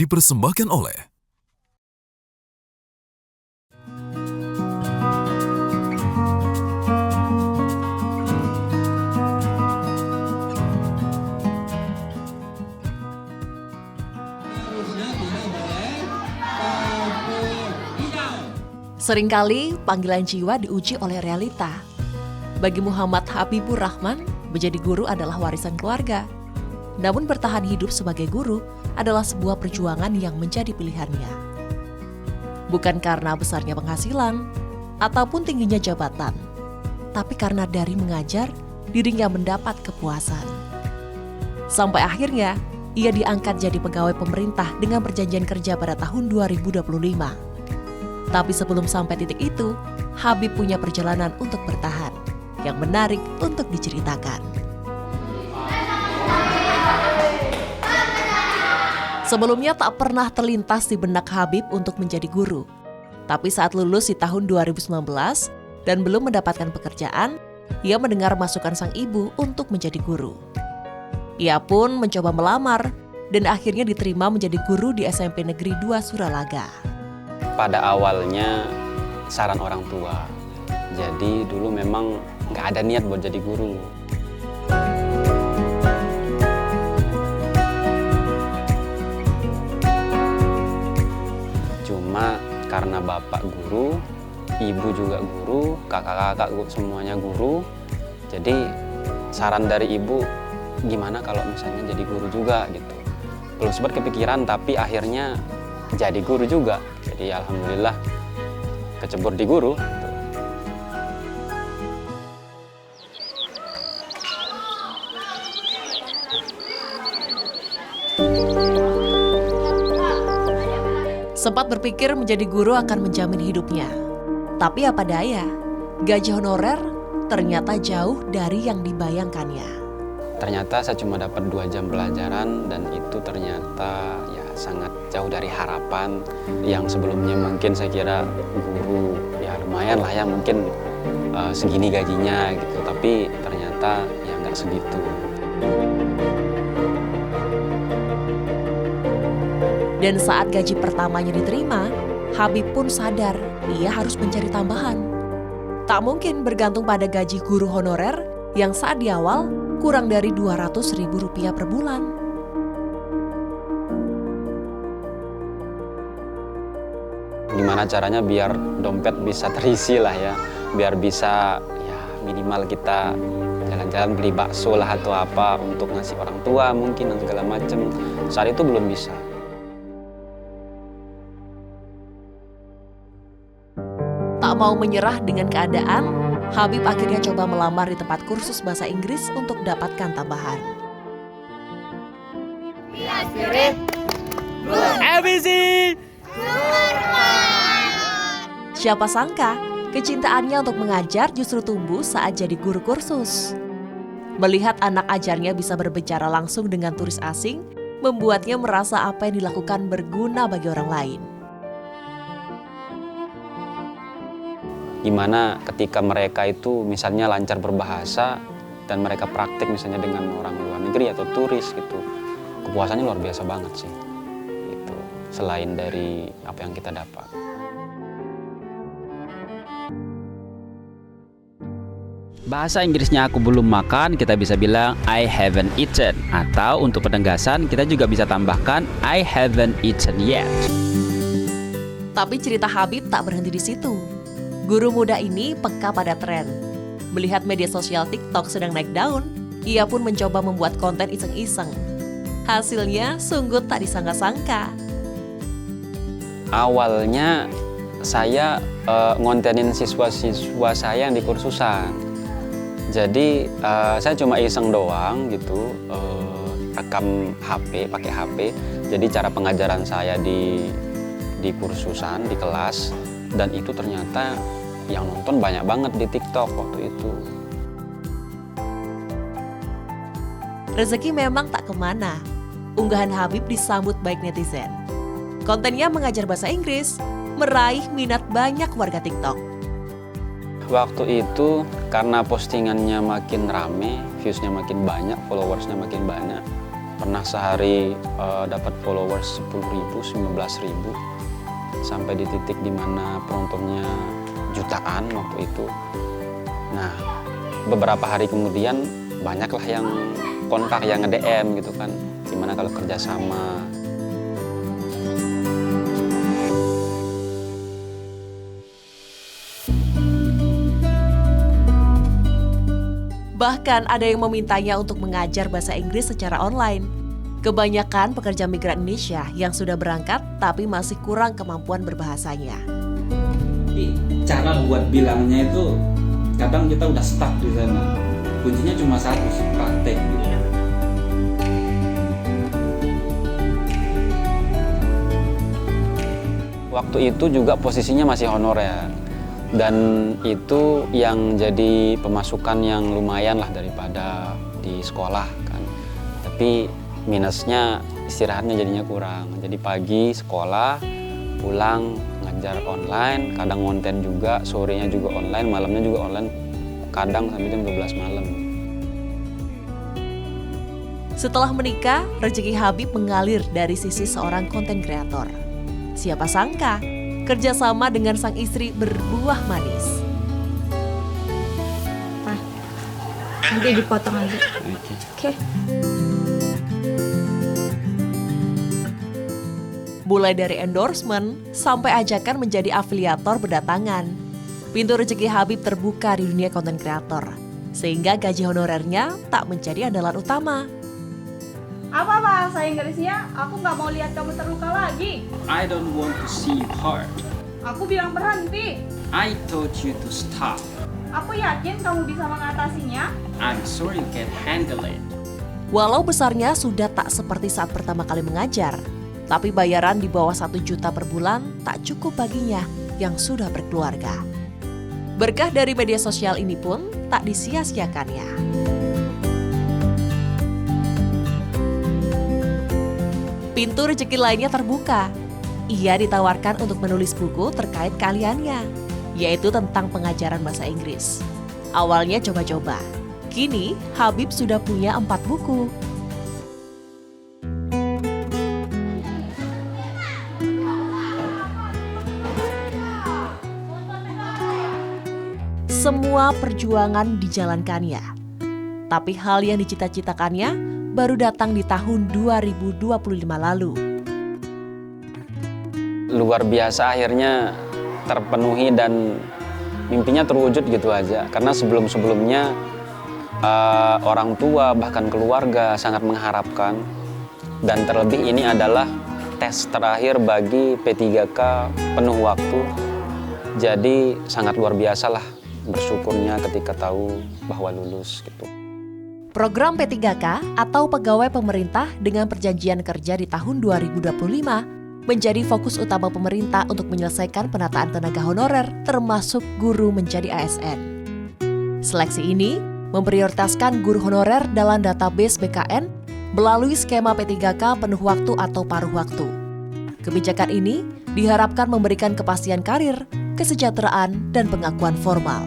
dipersembahkan oleh Seringkali panggilan jiwa diuji oleh realita. Bagi Muhammad Habibur Rahman, menjadi guru adalah warisan keluarga. Namun bertahan hidup sebagai guru adalah sebuah perjuangan yang menjadi pilihannya. Bukan karena besarnya penghasilan ataupun tingginya jabatan, tapi karena dari mengajar, dirinya mendapat kepuasan. Sampai akhirnya, ia diangkat jadi pegawai pemerintah dengan perjanjian kerja pada tahun 2025. Tapi sebelum sampai titik itu, Habib punya perjalanan untuk bertahan, yang menarik untuk diceritakan. Sebelumnya tak pernah terlintas di benak Habib untuk menjadi guru. Tapi saat lulus di tahun 2019 dan belum mendapatkan pekerjaan, ia mendengar masukan sang ibu untuk menjadi guru. Ia pun mencoba melamar dan akhirnya diterima menjadi guru di SMP Negeri 2 Suralaga. Pada awalnya saran orang tua, jadi dulu memang nggak ada niat buat jadi guru. Cuma karena bapak guru, ibu juga guru, kakak-kakak semuanya guru, jadi saran dari ibu gimana kalau misalnya jadi guru juga gitu. Belum sempat kepikiran tapi akhirnya jadi guru juga. Jadi alhamdulillah kecebur di guru. Sempat berpikir menjadi guru akan menjamin hidupnya. Tapi apa daya, gaji honorer ternyata jauh dari yang dibayangkannya. Ternyata saya cuma dapat 2 jam pelajaran dan itu ternyata ya sangat jauh dari harapan yang sebelumnya mungkin saya kira guru ya lumayan lah ya mungkin segini gajinya gitu, tapi ternyata ya nggak segitu. Dan saat gaji pertamanya diterima, Habib pun sadar ia harus mencari tambahan. Tak mungkin bergantung pada gaji guru honorer yang saat di awal kurang dari Rp200.000 per bulan. Gimana caranya biar dompet bisa terisi lah ya, biar bisa ya minimal kita jalan-jalan beli bakso lah atau apa untuk ngasih orang tua mungkin dan segala macam. Saat itu belum bisa. Tak mau menyerah dengan keadaan, Habib akhirnya coba melamar di tempat kursus bahasa Inggris untuk dapatkan tambahan. Siapa sangka, kecintaannya untuk mengajar justru tumbuh saat jadi guru kursus. Melihat anak ajarnya bisa berbicara langsung dengan turis asing, membuatnya merasa apa yang dilakukan berguna bagi orang lain. Gimana ketika mereka itu misalnya lancar berbahasa dan mereka praktik misalnya dengan orang luar negeri atau turis gitu, kepuasannya luar biasa banget sih. Itu selain dari apa yang kita dapat. Bahasa Inggrisnya aku belum makan, kita bisa bilang I haven't eaten. Atau untuk penegasan kita juga bisa tambahkan I haven't eaten yet. Tapi cerita Habib tak berhenti di situ. Guru muda ini peka pada tren. Melihat media sosial TikTok sedang naik daun, ia pun mencoba membuat konten iseng-iseng. Hasilnya sungguh tak disangka-sangka. Awalnya saya ngontenin siswa-siswa saya yang di kursusan. Jadi saya cuma iseng doang gitu, rekam HP, pakai HP. Jadi cara pengajaran saya di kursusan, di kelas. Dan itu ternyata yang nonton banyak banget di TikTok waktu itu. Rezeki memang tak kemana. Unggahan Habib disambut baik netizen. Kontennya mengajar bahasa Inggris, meraih minat banyak warga TikTok. Waktu itu karena postingannya makin rame, viewsnya makin banyak, followersnya makin banyak, pernah sehari dapat followers 10.000, 15.000, sampai di titik dimana penontonnya jutaan waktu itu. Nah, beberapa hari kemudian banyaklah yang kontak, yang nge-DM gitu kan, gimana kalau kerjasama. Bahkan ada yang memintanya untuk mengajar bahasa Inggris secara online. Kebanyakan pekerja migran Indonesia yang sudah berangkat tapi masih kurang kemampuan berbahasanya. Cara buat bilangnya itu kadang kita udah stuck di sana. Kuncinya cuma satu, praktek gitu. Waktu itu juga posisinya masih honorer. Dan itu yang jadi pemasukan yang lumayan lah daripada di sekolah kan. Tapi minusnya istirahatnya jadinya kurang. Jadi pagi sekolah, pulang ngajar online, kadang konten juga, sorenya juga online, malamnya juga online, kadang sampai jam 12 malam. Setelah menikah, rezeki Habib mengalir dari sisi seorang konten kreator. Siapa sangka, kerjasama dengan sang istri berbuah manis. Nanti dipotong aja. Oke. Mulai dari endorsement sampai ajakan menjadi afiliator berdatangan. Pintu rezeki Habib terbuka di dunia konten kreator, sehingga gaji honorernya tak menjadi andalan utama. Apa bahasa Inggrisnya? Aku nggak mau lihat kamu terluka lagi. I don't want to see you hurt. Aku bilang berhenti. I told you to stop. Aku yakin kamu bisa mengatasinya. I'm sorry you can't handle it. Walau besarnya sudah tak seperti saat pertama kali mengajar, tapi bayaran di bawah 1 juta per bulan tak cukup baginya yang sudah berkeluarga. Berkah dari media sosial ini pun tak disia-siakannya. Pintu rezeki lainnya terbuka. Ia ditawarkan untuk menulis buku terkait keahliannya, yaitu tentang pengajaran bahasa Inggris. Awalnya coba-coba, kini Habib sudah punya 4 buku. Semua perjuangan dijalankannya, tapi hal yang dicita-citakannya baru datang di tahun 2025 lalu. Luar biasa akhirnya terpenuhi dan mimpinya terwujud gitu aja. Karena sebelum-sebelumnya orang tua bahkan keluarga sangat mengharapkan. Dan terlebih ini adalah tes terakhir bagi P3K penuh waktu. Jadi sangat luar biasa lah bersyukurnya ketika tahu bahwa lulus gitu. Program P3K atau Pegawai Pemerintah dengan Perjanjian Kerja di tahun 2025 menjadi fokus utama pemerintah untuk menyelesaikan penataan tenaga honorer termasuk guru menjadi ASN. Seleksi ini memprioritaskan guru honorer dalam database BKN melalui skema P3K penuh waktu atau paruh waktu. Kebijakan ini diharapkan memberikan kepastian karir, kesejahteraan, dan pengakuan formal.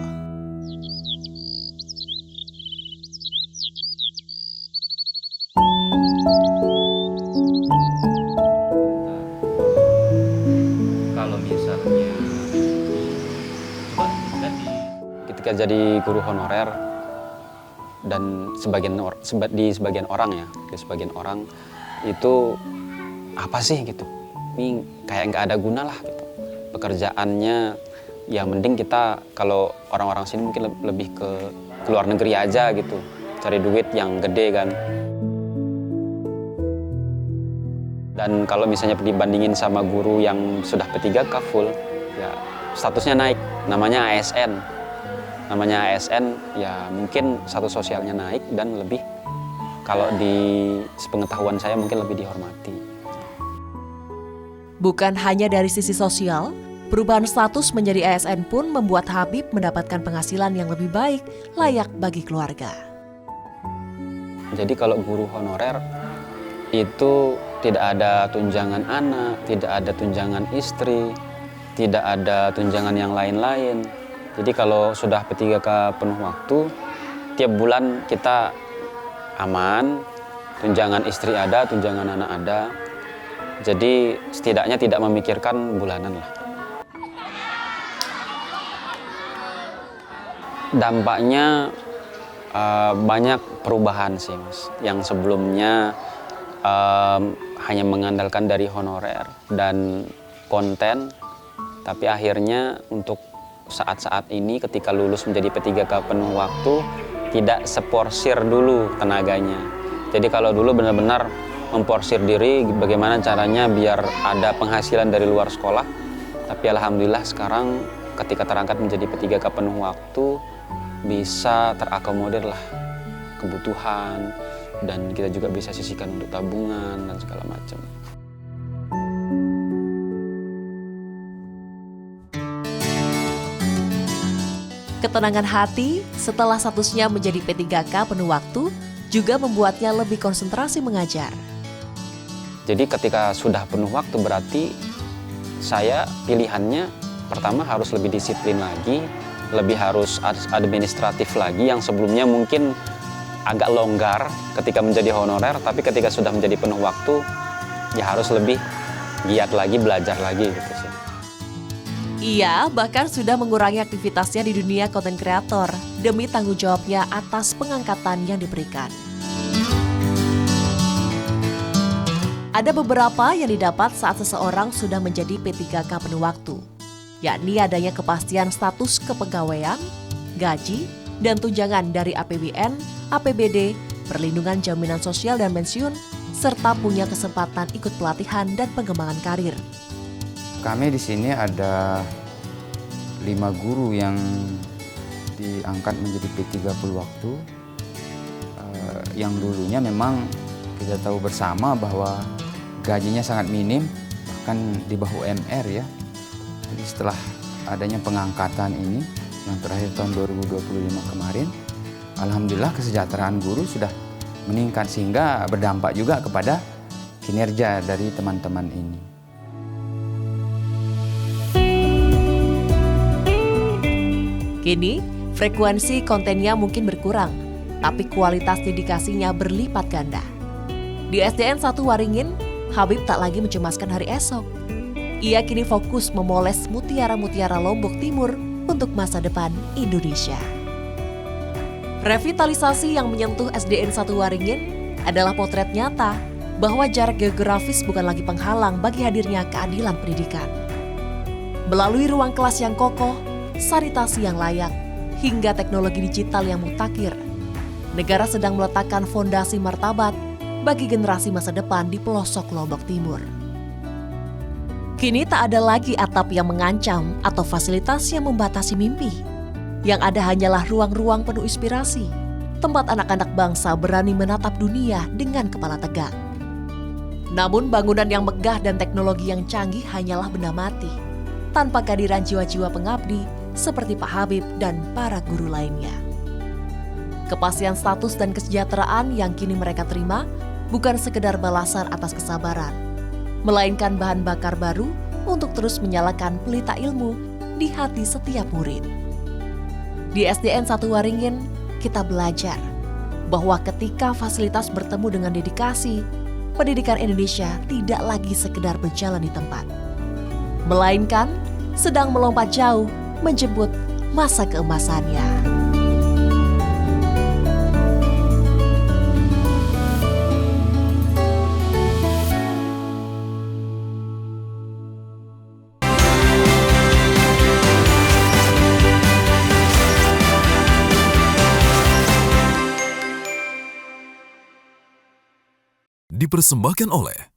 Ketika jadi guru honorer dan di sebagian orang itu apa sih gitu, ini kayak nggak ada guna lah gitu pekerjaannya. Ya mending kita, kalau orang-orang sini mungkin lebih ke luar negeri aja gitu, cari duit yang gede kan. Dan kalau misalnya dibandingin sama guru yang sudah P3K full, ya statusnya naik, namanya ASN. Namanya ASN, ya mungkin status sosialnya naik dan lebih, kalau di sepengetahuan saya mungkin lebih dihormati. Bukan hanya dari sisi sosial, perubahan status menjadi ASN pun membuat Habib mendapatkan penghasilan yang lebih baik, layak bagi keluarga. Jadi kalau guru honorer itu tidak ada tunjangan anak, tidak ada tunjangan istri, tidak ada tunjangan yang lain-lain. Jadi kalau sudah P3K penuh waktu, tiap bulan kita aman, tunjangan istri ada, tunjangan anak ada. Jadi setidaknya tidak memikirkan bulanan lah. Dampaknya banyak perubahan sih Mas. Yang sebelumnya hanya mengandalkan dari honorer dan konten, tapi akhirnya untuk saat-saat ini ketika lulus menjadi P3K penuh waktu, tidak seporsir dulu tenaganya. Jadi kalau dulu benar-benar memporsir diri bagaimana caranya biar ada penghasilan dari luar sekolah, tapi alhamdulillah sekarang ketika terangkat menjadi P3K penuh waktu bisa terakomodir lah kebutuhan, dan kita juga bisa sisihkan untuk tabungan dan segala macam. Ketenangan hati setelah statusnya menjadi P3K penuh waktu juga membuatnya lebih konsentrasi mengajar. Jadi ketika sudah penuh waktu berarti saya pilihannya pertama harus lebih disiplin lagi, lebih harus administratif lagi yang sebelumnya mungkin agak longgar ketika menjadi honorer, tapi ketika sudah menjadi penuh waktu ya harus lebih giat lagi, belajar lagi gitu sih. Ia bahkan sudah mengurangi aktivitasnya di dunia konten kreator demi tanggung jawabnya atas pengangkatan yang diberikan. Ada beberapa yang didapat saat seseorang sudah menjadi P3K penuh waktu, yakni adanya kepastian status kepegawaian, gaji, dan tunjangan dari APBN, APBD, perlindungan jaminan sosial dan pensiun, serta punya kesempatan ikut pelatihan dan pengembangan karir. Kami di sini ada 5 guru yang diangkat menjadi P3 penuh waktu. Yang dulunya memang kita tahu bersama bahwa gajinya sangat minim, bahkan di bawah UMR ya. Jadi setelah adanya pengangkatan ini yang terakhir tahun 2025 kemarin, alhamdulillah kesejahteraan guru sudah meningkat sehingga berdampak juga kepada kinerja dari teman-teman ini. Kini, frekuensi kontennya mungkin berkurang, tapi kualitas dedikasinya berlipat ganda. Di SDN 1 Waringin, Habib tak lagi mencemaskan hari esok. Ia kini fokus memoles mutiara-mutiara Lombok Timur untuk masa depan Indonesia. Revitalisasi yang menyentuh SDN 1 Waringin adalah potret nyata bahwa jarak geografis bukan lagi penghalang bagi hadirnya keadilan pendidikan. Melalui ruang kelas yang kokoh, sanitasi yang layak, hingga teknologi digital yang mutakhir, negara sedang meletakkan fondasi martabat bagi generasi masa depan di pelosok Lombok Timur. Kini tak ada lagi atap yang mengancam atau fasilitas yang membatasi mimpi. Yang ada hanyalah ruang-ruang penuh inspirasi, tempat anak-anak bangsa berani menatap dunia dengan kepala tegak. Namun bangunan yang megah dan teknologi yang canggih hanyalah benda mati, tanpa kehadiran jiwa-jiwa pengabdi seperti Pak Habib dan para guru lainnya. Kepastian status dan kesejahteraan yang kini mereka terima bukan sekedar balasan atas kesabaran, melainkan bahan bakar baru untuk terus menyalakan pelita ilmu di hati setiap murid. Di SDN 1 Waringin, kita belajar bahwa ketika fasilitas bertemu dengan dedikasi, pendidikan Indonesia tidak lagi sekedar berjalan di tempat, melainkan sedang melompat jauh menjemput masa keemasannya. Dipersembahkan oleh